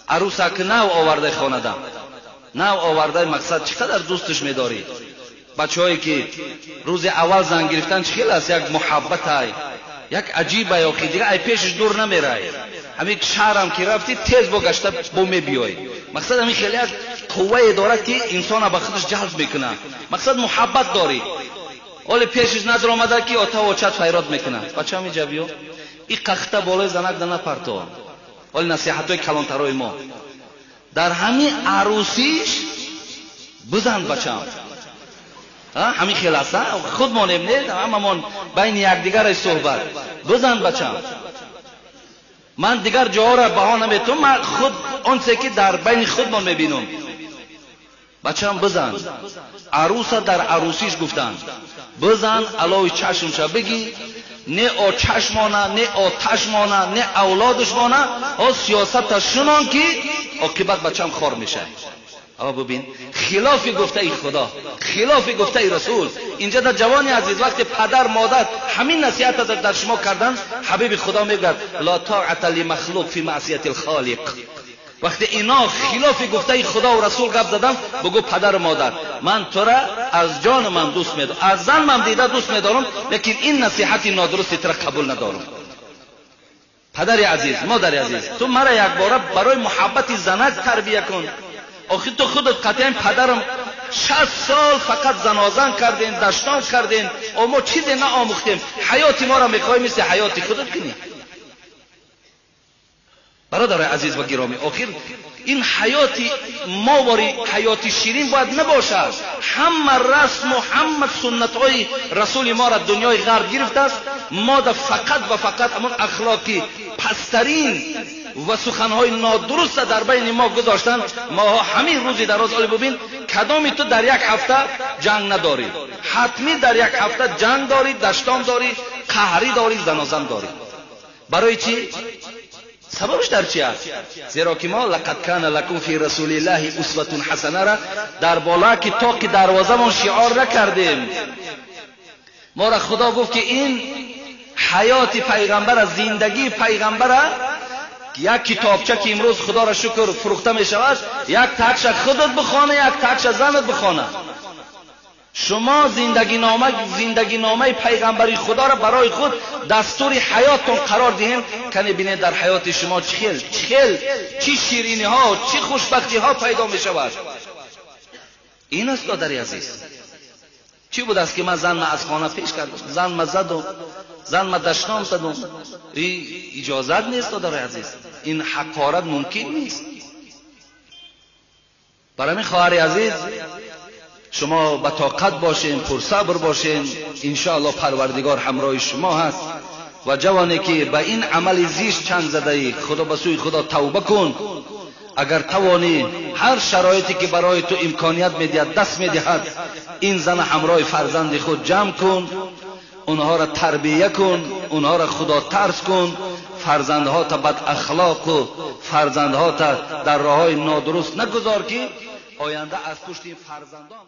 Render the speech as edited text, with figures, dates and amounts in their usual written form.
عروسک نو آورده خانده، نو آورده مقصد چقدر دوستش می‌داری. بچه‌هایی که روز اول زن گرفتن چخیل است، یک محبت های، یک عجیبه یا که دیگه ای پیشش دور نمیره. همین شهرم که رفتی تیز بگشته بومی بیای. مقصد همین خیلی یک قوه داره که انسان به خودش جلب میکنه. مقصد محبت داری. ولی پیشش ندر آمده که آتا و چت فیراد میکنه. بچه همی جبیو این قخته بالای زنک دنه پرتو. ولی نصیحت های کلانترای ما در همین عروسیش بزن بچه هم. همین خیلی است، خود ما نمید هممون بین یکدیگر صحبت بزن بچم. من دیگر جاها را بها نمیتونم، من خود اون چه که در بین خود ما میبینم. بچم بزن. عروس در عروسیش گفتن بزن علای چشمش بگی نه او چشمانه نه آتش مانه نه اولادش مانه او سیاست شنان که عاقبت بچم خار میشه. آقا ببین خلاف گفته ای خدا، خلاف گفته ای رسول. اینجا در جوانی عزیز وقتی پدر مادر همین نصیحت در شما کردن، حبیب خدا میگه لا طاعت لمخلوق فی معصیت الخالق. وقتی اینا خلاف گفته ای خدا و رسول گپ زدن، بگو پدر مادر من تو را از جان من دوست میدارم، از زن من دیده دوست میدارم، لیکن این نصیحت نادرستی تو را قبول ندارم. پدر عزیز، مادر عزیز، تو مرا یک بار برای محبت زنک تربیت کن. آخه تو خودت قطعا پدرم 60 سال فقط زنازن کردین، دشتان کردین، اما چیزی نه آموختیم. حیات ما را میخوای مثل حیات خودت کنی. برادر عزیز و گرامی، آخر این حیات ماوری حیات شیرین باید نباشد. همه رسم و همه سنت های رسول ما را دنیای غرب گرفته است. ما دا فقط و فقط همون اخلاقی پسترین و سخنهای نادرست در بین ما گذاشتن. ما همین روزی دراز علی ببین کدامی تو در یک هفته جنگ نداری، حتمی در یک هفته جنگ داری، دشتان داری، قهری داری، زنازن داری. برای چی؟ سببش در چی است؟ زیرا که ما لقد کان لکم فی رسول الله اسوه حسنه را در بالا کتاب دروازه ما شعار نکردیم. ما را خدا گفت که این حیات پیغمبر، زندگی پیغمبر، یک کتابچه که امروز خدا را شکر فروخته می شود، یک تکش خودت بخونه، یک تکش زنت بخونه. شما زندگی نامه پیغمبری خدا را برای خود دستور حیاتتون قرار دهین. کنی بینید در حیات شما چه شیرینی ها، چه خوشبختی ها پیدا می شود. این است دادری عزیز. چی بود است که من زن از خانه پیش کردم، زن ما زدم، زن ما دشنام زدم. این اجازت نیست دادری عزیز، این حقارت ممکن نیست. برای من خواهر عزیز شما با طاقت باشین، پرصبر باشین، انشاءالله پروردگار همراه شما هست. و جوانی که به این عمل زیش چنگ زده ای، خدا به سوی خدا توبه کن. اگر توانی هر شرایطی که برای تو امکانیت میدهد دست میدهد، این زن همراه فرزند خود جمع کن، اونها را تربیه کن، اونها را خدا ترس کن. فرزندها تا بد اخلاق و فرزندها تا در راههای نادرست نگذار که آینده از پشت این فرزندان